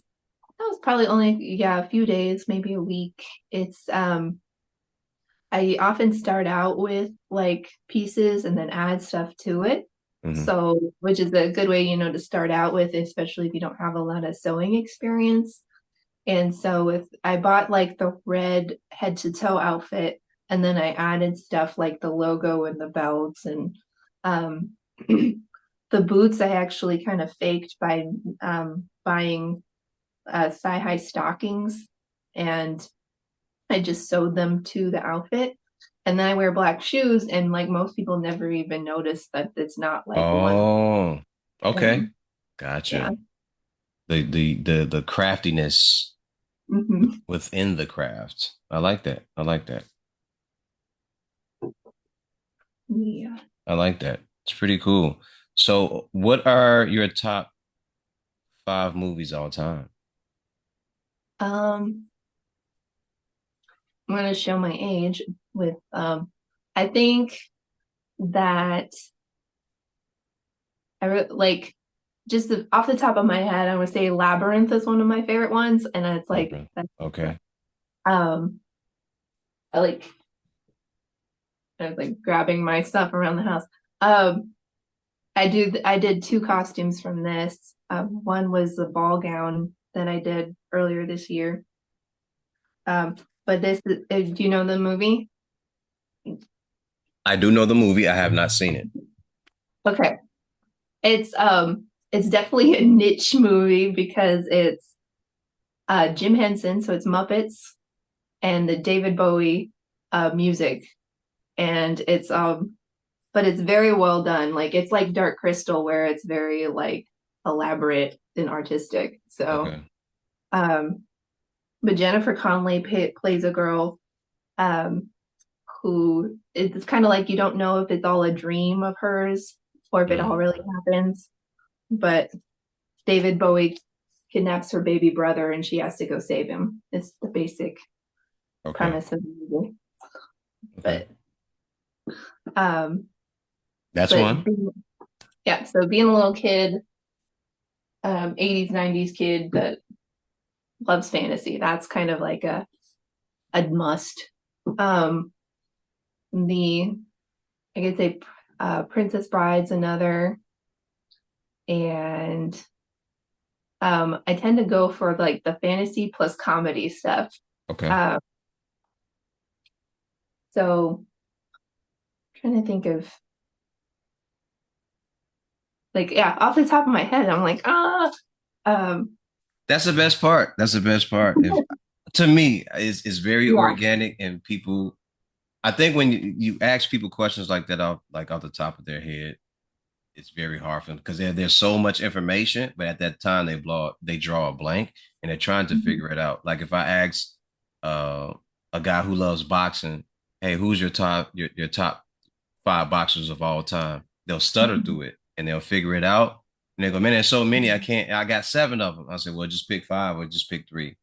that was probably only, yeah, a few days, maybe a week. It's I often start out with like pieces and then add stuff to it. Hmm. So, which is a good way, to start out with, especially if you don't have a lot of sewing experience. And so with I bought like the red head to toe outfit, and then I added stuff like the logo and the belts and um the boots I actually kind of faked by buying thigh-high stockings, and I just sewed them to the outfit. And then I wear black shoes, and like most people never even notice that it's not like one Oh, okay. thing. Yeah. Gotcha. The craftiness Hmm. within the craft. I like that. I like that. Yeah. I like that. It's pretty cool. So, what are your top five movies all time? Um, I'm gonna show my age with I think that like just off the top of my head, I would say Labyrinth is one of my favorite ones, and it's like Labyrinth. Okay. um I like I was like grabbing my stuff around the house. Um, I did two costumes from this. One was the ball gown that I did earlier this year. Um, but do you know the movie? I do know the movie. I have not seen it. Okay. It's it's definitely a niche movie because it's Jim Henson, so it's Muppets and the David Bowie music, and it's but it's very well done. Like it's like Dark Crystal, where it's very like elaborate and artistic. So, Okay. um, but Jennifer Connelly plays a girl um, who it's kind of like you don't know if it's all a dream of hers or if it all Mm, really happens. But David Bowie kidnaps her baby brother and she has to go save him. It's the basic okay. premise of the movie. Okay. But um, That's but one. being, yeah, so being a little kid, 80s, 90s kid that loves fantasy, that's kind of like a must. Um, the I could say Princess Bride's another, and I tend to go for like the fantasy plus comedy stuff. Okay. Uh, so trying to think of like yeah, off the top of my head, I'm like um, That's the best part. That's the best part. If to me, it's very yeah, organic and people I think when you ask people questions like that off the top of their head, it's very hard for them because there's so much information, but at that time they draw a blank and they're trying to mhm, figure it out. Like if I ask uh, a guy who loves boxing, hey, who's your top five boxers of all time? They'll stutter mhm, through it and they'll figure it out. And they go, man, there's so many, I can't. I got seven of them. I said, well, just pick five or just pick three.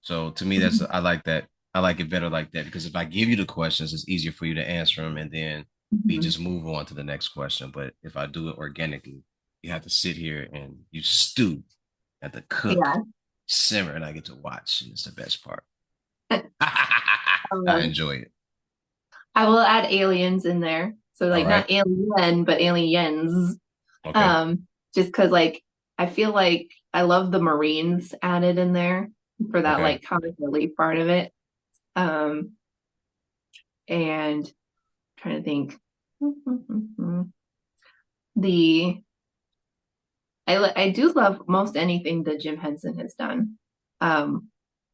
So to me, that's mhm, I like that. I like it better like that because if I give you the questions, it's easier for you to answer them, and then we mhm. just move on to the next question. But if I do it organically, you have to sit here and you stew, have to cook, Yeah. simmer, and I get to watch, and it's the best part. I Um, enjoy it. I will add aliens in there. So All like right. not alien, but aliens. Okay. Um, just because like I feel like I love the Marines added in there for that Okay. like comic relief part of it. Um, and trying to think. The I do love most anything that Jim Henson has done. Um,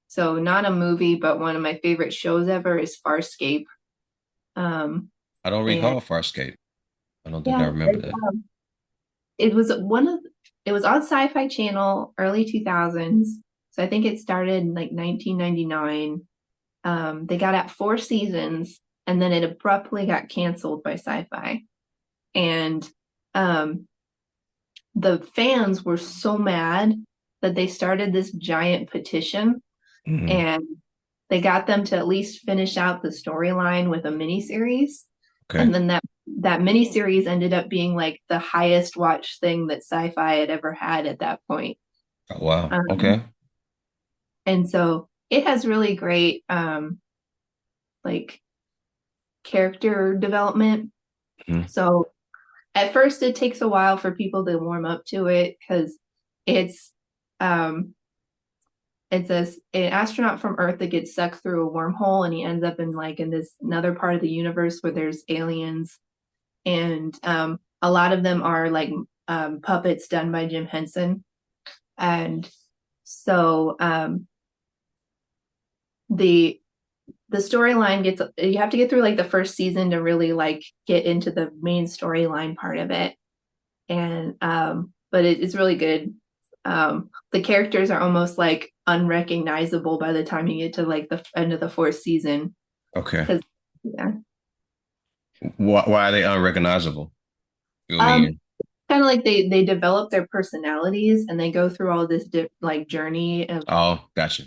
so not a movie, but one of my favorite shows ever is Farscape. Um, I don't and recall Farscape. I don't think I yeah, remember that. it was one of it was on Sci-Fi Channel early 2000s. So I think it started in like 1999. They got at four seasons and then it abruptly got canceled by Sci-Fi. And um, the fans were so mad that they started this giant petition Mhm. and they got them to at least finish out the storyline with a miniseries. Okay. And then that miniseries ended up being like the highest watched thing that sci-fi had ever had at that point. Oh, wow. Um, Okay. and so it has really great like character development. Mhm. So at first it takes a while for people to warm up to it because it's um it's an astronaut from Earth that gets sucked through a wormhole and he ends up in like in this another part of the universe where there's aliens and a lot of them are like puppets done by Jim Henson. And so the the storyline gets you have to get through like the first season to really like get into the main storyline part of it. And but it's really good. The characters are almost like unrecognizable by the time you get to like the end of the fourth season Okay. because yeah. Why are they unrecognizable? Fill me Um, in. kind of like they develop their personalities and they go through all this like journey of Oh, gotcha.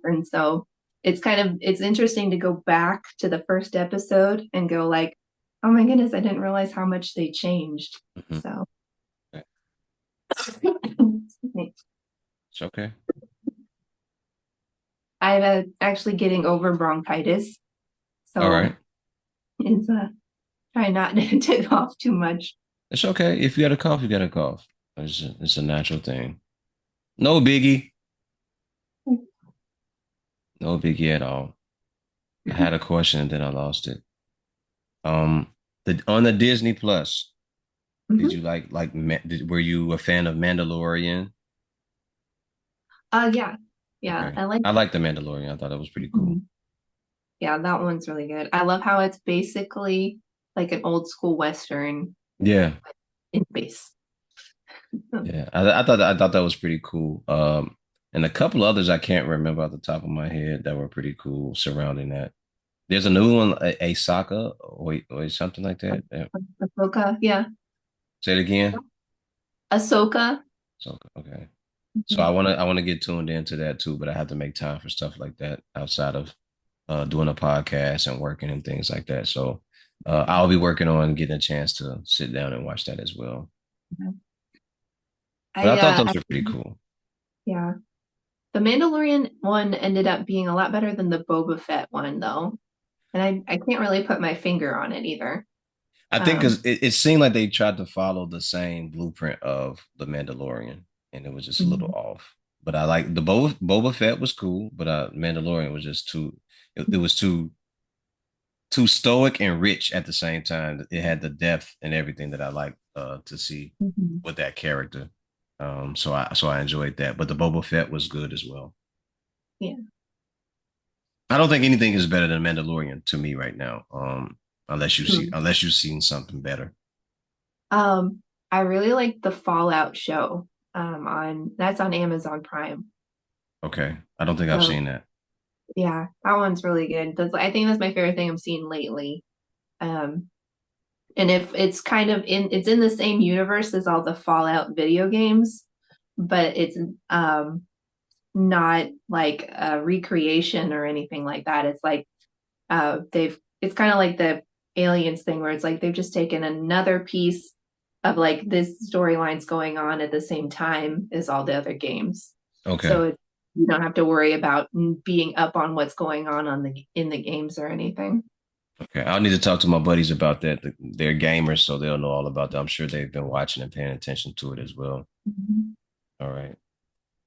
and so it's kind of it's interesting to go back to the first episode and go like, oh my goodness, I didn't realize how much they changed. Mhm. So Okay. excuse me. It's okay. I'm actually getting over bronchitis, All so right. it's try not to cough too much. It's okay. If you got a cough, you got a cough. It's a natural thing. No biggie. No biggie at all. I had a question and then I lost it. Um, on the Disney Plus. Did Hmm. you were you a fan of Mandalorian? Yeah, yeah, Okay. I like. I like the Mandalorian. I thought it was pretty cool. Mhm. Yeah, that one's really good. I love how it's basically like an old school Western Yeah. in space. Yeah. I thought that was pretty cool. And a couple others I can't remember off the top of my head that were pretty cool surrounding that. There's a new one, a Sokka or something like that. Yeah. Ahsoka, yeah. Say it again. Ahsoka. Sokka. Okay. So Mhm. I want to get tuned into that too, but I have to make time for stuff like that outside of doing a podcast and working and things like that. So I'll be working on getting a chance to sit down and watch that as well. But I thought I those were pretty cool. yeah. The Mandalorian one ended up being a lot better than the Boba Fett one though. And I can't really put my finger on it either. I think Um, because it seemed like they tried to follow the same blueprint of the Mandalorian, and it was just a little mhm. off. But I like the Boba Fett was cool, but Mandalorian was just too. It was too stoic and rich at the same time. It had the depth and everything that I like to see Mhm. with that character. So I enjoyed that. But the Boba Fett was good as well. Yeah. I don't think anything is better than Mandalorian to me right now. Hmm. Unless you've seen something better. I really like the Fallout show. On that's on Amazon Prime. Okay, I don't think I've So seen that. yeah, that one's really good. I think that's my favorite thing I'm seeing lately. Um, and if it's kind of it's in the same universe as all the Fallout video games, but it's um not like a recreation or anything like that. It's like they've it's kind of like the aliens thing where it's like they've just taken another piece of like this storyline's going on at the same time as all the other games. Okay. So you don't have to worry about being up on what's going on the in the games or anything. Okay. I'll need to talk to my buddies about that. They're gamers, so they'll know all about that. I'm sure they've been watching and paying attention to it as well. Mhm. All right.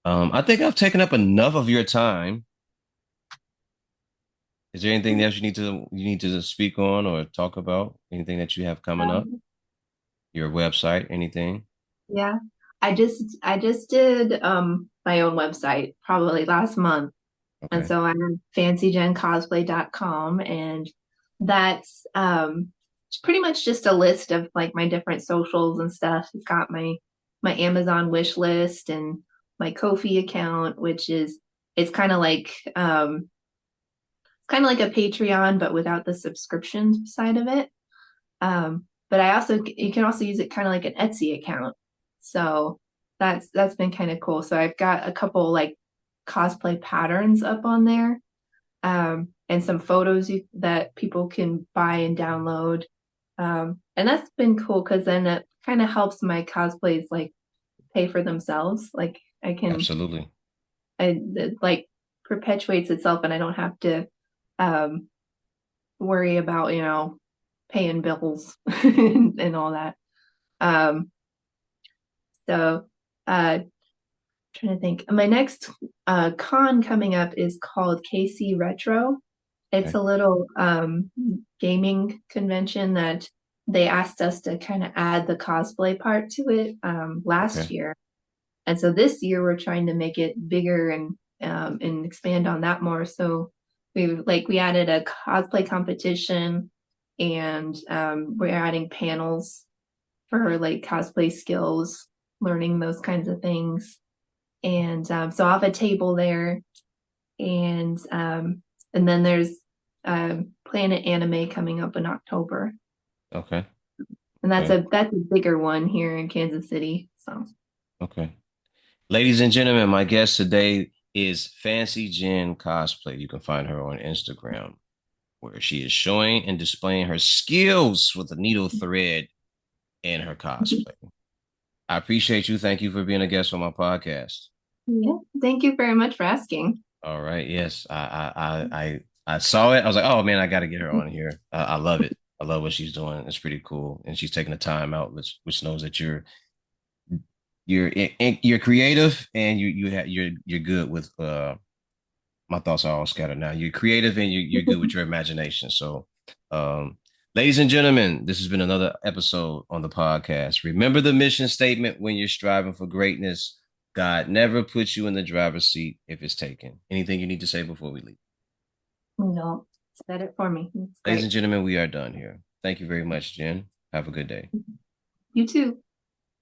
I think I've taken up enough of your time. Is there anything else you need to speak on or talk about? Anything that you have coming up? Um, Your website, anything? yeah, I just did my own website probably last month. And Okay. so I'm on fancyjencosplay.com, and that's it's pretty much just a list of like my different socials and stuff. It's got my Amazon wish list and my Ko-fi account, which is it's kind of like a Patreon, but without the subscription side of it. But I also you can also use it kind of like an Etsy account. So that's been kind of cool. So I've got a couple like cosplay patterns up on there, and some photos that people can buy and download. And that's been cool because then it kind of helps my cosplays like pay for themselves. Like I can, Absolutely. it like perpetuates itself, and I don't have to um, worry about paying bills and all that. Um, so trying to think. My next con coming up is called KC Retro. It's Okay. a little gaming convention that they asked us to kind of add the cosplay part to it last Okay. year. And so this year we're trying to make it bigger and expand on that more. So we added a cosplay competition, and we're adding panels for like cosplay skills, learning those kinds of things. And so I'll have a table there, and then there's Planet Anime coming up in October, Okay. and that's Okay. a bigger one here in Kansas City. So Okay. Ladies and gentlemen, my guest today is Fancy Jen Cosplay. You can find her on Instagram, where she is showing and displaying her skills with a needle thread in her cosplay. I appreciate you. Thank you for being a guest on my podcast. yeah, thank you very much for asking. All right. Yes, I saw it. I was like, oh man, I got to get her on here. I love it. I love what she's doing. It's pretty cool, and she's taking the time out, which knows that you're creative and you're good with my thoughts are all scattered now. You're creative and you're good with your imagination. So, um, Ladies and gentlemen, this has been another episode on the podcast. Remember the mission statement when you're striving for greatness. God never puts you in the driver's seat if it's taken. Anything you need to say before we leave? No, said it for me. It's Ladies great. and gentlemen, we are done here. Thank you very much, Jen. Have a good day. You too.